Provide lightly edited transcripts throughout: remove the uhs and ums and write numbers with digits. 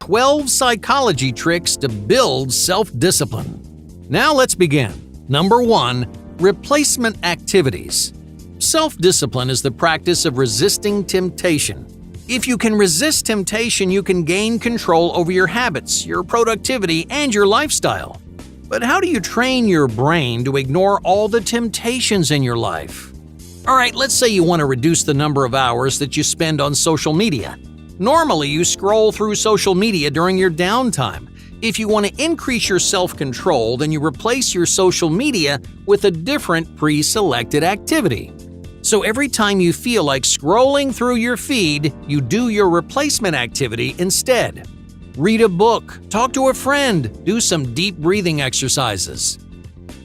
12 psychology tricks to build self-discipline. Now let's begin. Number 1. Replacement activities. Self-discipline is the practice of resisting temptation. If you can resist temptation, you can gain control over your habits, your productivity, and your lifestyle. But how do you train your brain to ignore all the temptations in your life? Alright, let's say you want to reduce the number of hours that you spend on social media. Normally, you scroll through social media during your downtime. If you want to increase your self-control, then you replace your social media with a different pre-selected activity. So every time you feel like scrolling through your feed, you do your replacement activity instead. Read a book, talk to a friend, do some deep breathing exercises.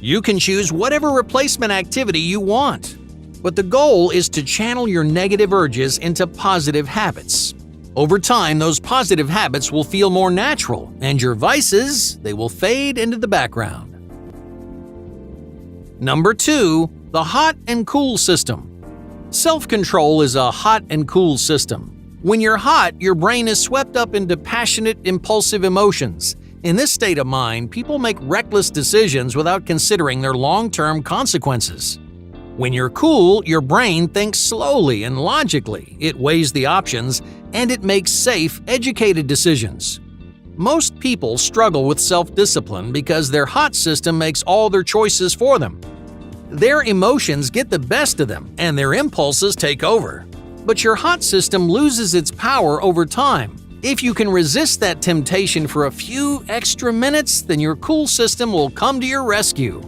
You can choose whatever replacement activity you want. But the goal is to channel your negative urges into positive habits. Over time, those positive habits will feel more natural, and your vices, they will fade into the background. Number 2. The hot and cool system. Self-control is a hot and cool system. When you're hot, your brain is swept up into passionate, impulsive emotions. In this state of mind, people make reckless decisions without considering their long-term consequences. When you're cool, your brain thinks slowly and logically. It weighs the options, and it makes safe, educated decisions. Most people struggle with self-discipline because their hot system makes all their choices for them. Their emotions get the best of them, and their impulses take over. But your hot system loses its power over time. If you can resist that temptation for a few extra minutes, then your cool system will come to your rescue,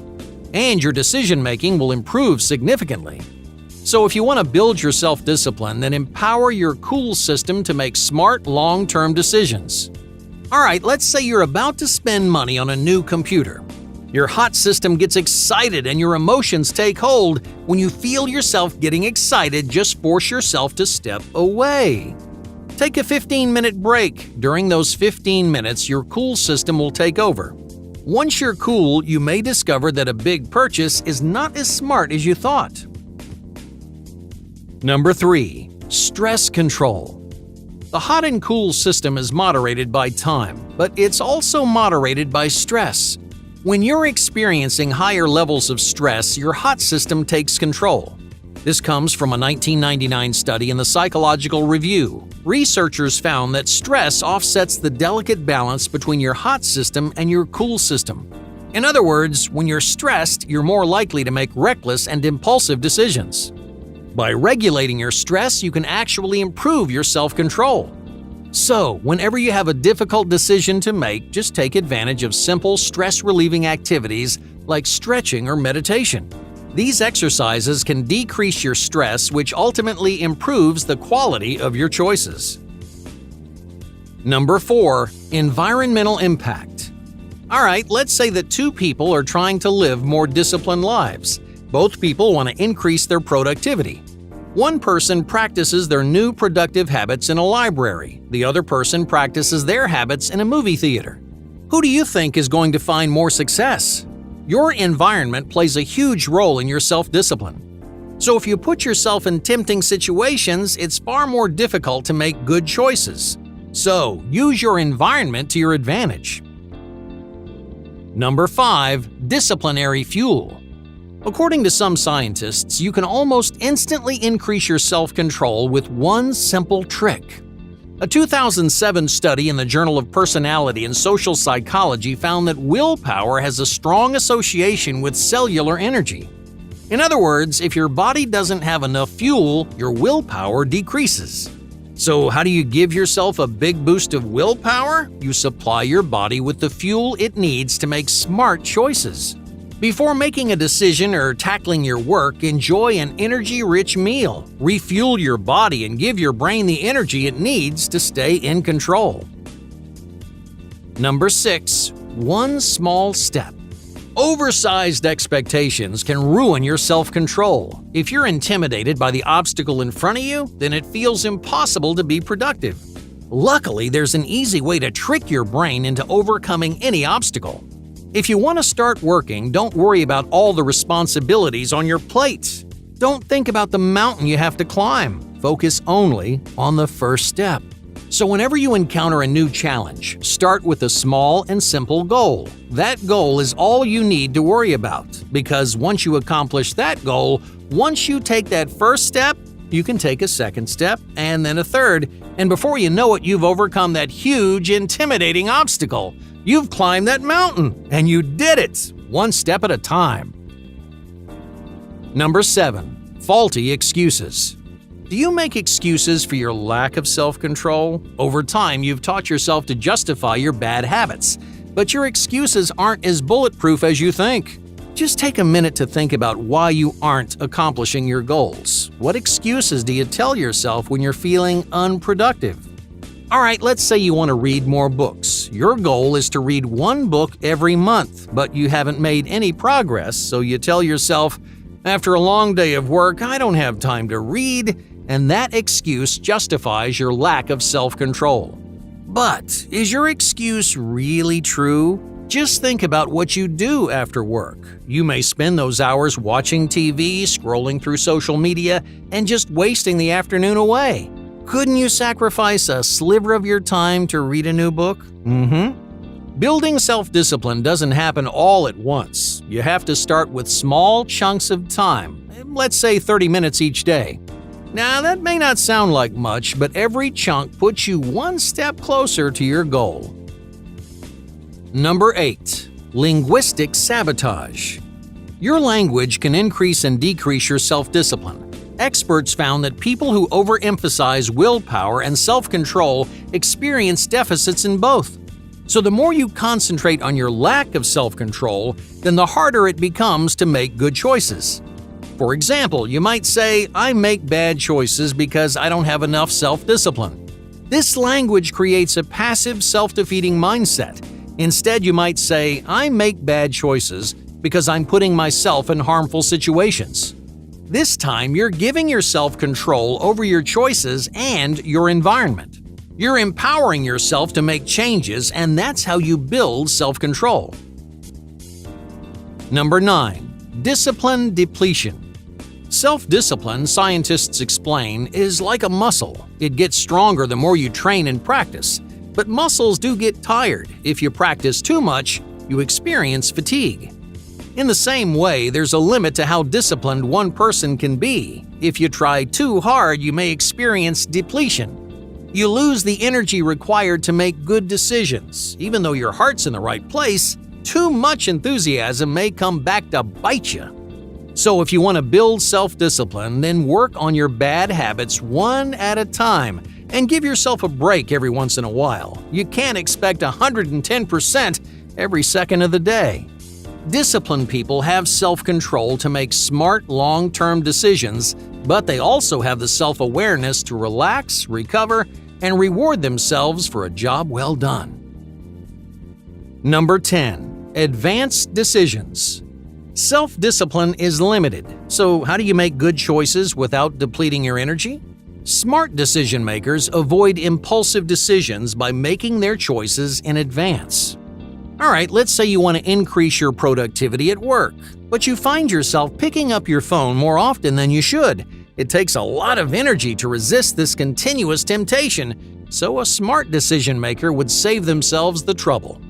and your decision-making will improve significantly. So if you want to build your self-discipline, then empower your cool system to make smart, long-term decisions. Alright, let's say you're about to spend money on a new computer. Your hot system gets excited and your emotions take hold. When you feel yourself getting excited, just force yourself to step away. Take a 15-minute break. During those 15 minutes, your cool system will take over. Once you're cool, you may discover that a big purchase is not as smart as you thought. Number 3. Stress control. The hot and cool system is moderated by time, but it's also moderated by stress. When you're experiencing higher levels of stress, your hot system takes control. This comes from a 1999 study in the Psychological Review. Researchers found that stress offsets the delicate balance between your hot system and your cool system. In other words, when you're stressed, you're more likely to make reckless and impulsive decisions. By regulating your stress, you can actually improve your self-control. So, whenever you have a difficult decision to make, just take advantage of simple stress-relieving activities like stretching or meditation. These exercises can decrease your stress, which ultimately improves the quality of your choices. Number 4. Environmental impact. Alright, let's say that two people are trying to live more disciplined lives. Both people want to increase their productivity. One person practices their new productive habits in a library. The other person practices their habits in a movie theater. Who do you think is going to find more success? Your environment plays a huge role in your self-discipline. So if you put yourself in tempting situations, it's far more difficult to make good choices. So use your environment to your advantage. Number 5. Disciplinary fuel. According to some scientists, you can almost instantly increase your self-control with one simple trick. A 2007 study in the Journal of Personality and Social Psychology found that willpower has a strong association with cellular energy. In other words, if your body doesn't have enough fuel, your willpower decreases. So how do you give yourself a big boost of willpower? You supply your body with the fuel it needs to make smart choices. Before making a decision or tackling your work, enjoy an energy-rich meal. Refuel your body and give your brain the energy it needs to stay in control. Number 6. One small step. Oversized expectations can ruin your self-control. If you're intimidated by the obstacle in front of you, then it feels impossible to be productive. Luckily, there's an easy way to trick your brain into overcoming any obstacle. If you want to start working, don't worry about all the responsibilities on your plate. Don't think about the mountain you have to climb. Focus only on the first step. So whenever you encounter a new challenge, start with a small and simple goal. That goal is all you need to worry about, because once you accomplish that goal, once you take that first step, you can take a second step and then a third, and before you know it, you've overcome that huge, intimidating obstacle. You've climbed that mountain, and you did it, one step at a time. Number 7. Faulty excuses. Do you make excuses for your lack of self-control? Over time, you've taught yourself to justify your bad habits, but your excuses aren't as bulletproof as you think. Just take a minute to think about why you aren't accomplishing your goals. What excuses do you tell yourself when you're feeling unproductive? Alright, let's say you want to read more books. Your goal is to read one book every month, but you haven't made any progress, so you tell yourself, after a long day of work, I don't have time to read, and that excuse justifies your lack of self-control. But is your excuse really true? Just think about what you do after work. You may spend those hours watching TV, scrolling through social media, and just wasting the afternoon away. Couldn't you sacrifice a sliver of your time to read a new book? Building self-discipline doesn't happen all at once. You have to start with small chunks of time, let's say 30 minutes each day. Now, that may not sound like much, but every chunk puts you one step closer to your goal. Number 8. Linguistic sabotage. Your language can increase and decrease your self-discipline. Experts found that people who overemphasize willpower and self-control experience deficits in both. So the more you concentrate on your lack of self-control, then the harder it becomes to make good choices. For example, you might say, I make bad choices because I don't have enough self-discipline. This language creates a passive, self-defeating mindset. Instead, you might say, I make bad choices because I'm putting myself in harmful situations. This time, you're giving yourself control over your choices and your environment. You're empowering yourself to make changes, and that's how you build self-control. Number 9. Discipline depletion. Self-discipline, scientists explain, is like a muscle. It gets stronger the more you train and practice. But muscles do get tired. If you practice too much, you experience fatigue. In the same way, there's a limit to how disciplined one person can be. If you try too hard, you may experience depletion. You lose the energy required to make good decisions. Even though your heart's in the right place, too much enthusiasm may come back to bite you. So if you want to build self-discipline, then work on your bad habits one at a time and give yourself a break every once in a while. You can't expect 110% every second of the day. Disciplined people have self-control to make smart, long-term decisions, but they also have the self-awareness to relax, recover, and reward themselves for a job well done. Number 10. Advanced decisions. Self-discipline is limited, so how do you make good choices without depleting your energy? Smart decision makers avoid impulsive decisions by making their choices in advance. Alright, let's say you want to increase your productivity at work, but you find yourself picking up your phone more often than you should. It takes a lot of energy to resist this continuous temptation, so a smart decision maker would save themselves the trouble.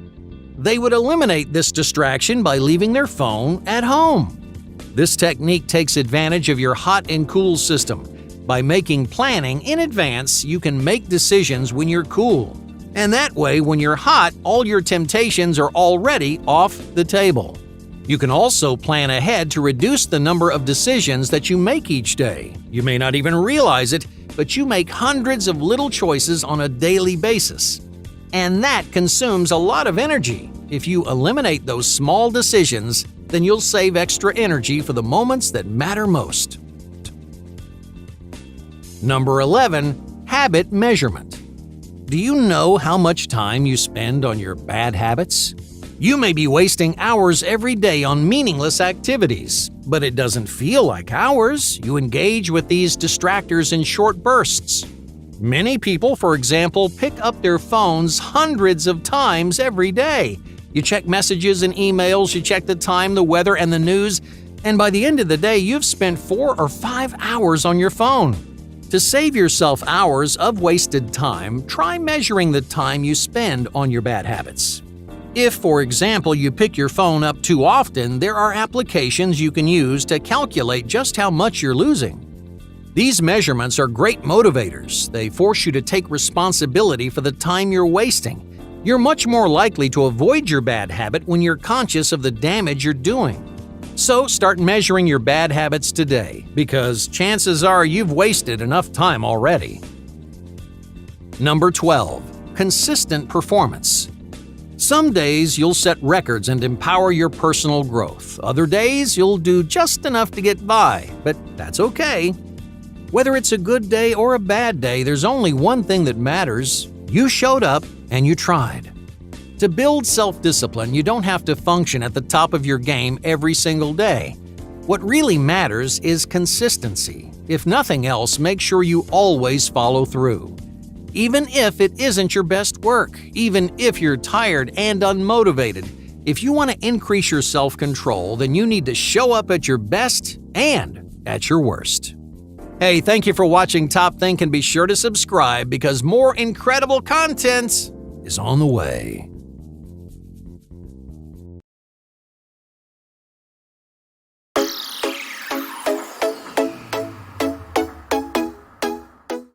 They would eliminate this distraction by leaving their phone at home. This technique takes advantage of your hot and cool system. By making planning in advance, you can make decisions when you're cool. And that way, when you're hot, all your temptations are already off the table. You can also plan ahead to reduce the number of decisions that you make each day. You may not even realize it, but you make hundreds of little choices on a daily basis. And that consumes a lot of energy. If you eliminate those small decisions, then you'll save extra energy for the moments that matter most. Number 11. Habit measurement. Do you know how much time you spend on your bad habits? You may be wasting hours every day on meaningless activities, but it doesn't feel like hours. You engage with these distractors in short bursts. Many people, for example, pick up their phones hundreds of times every day. You check messages and emails, you check the time, the weather, and the news, and by the end of the day, you've spent 4 or 5 hours on your phone. To save yourself hours of wasted time, try measuring the time you spend on your bad habits. If, for example, you pick your phone up too often, there are applications you can use to calculate just how much you're losing. These measurements are great motivators. They force you to take responsibility for the time you're wasting. You're much more likely to avoid your bad habit when you're conscious of the damage you're doing. So start measuring your bad habits today, because chances are you've wasted enough time already. Number 12. Consistent performance. Some days you'll set records and empower your personal growth. Other days you'll do just enough to get by, but that's okay. Whether it's a good day or a bad day, there's only one thing that matters. You showed up and you tried. To build self-discipline, you don't have to function at the top of your game every single day. What really matters is consistency. If nothing else, make sure you always follow through. Even if it isn't your best work, even if you're tired and unmotivated, if you want to increase your self-control, then you need to show up at your best and at your worst. Hey, thank you for watching Top Think, and be sure to subscribe because more incredible content is on the way.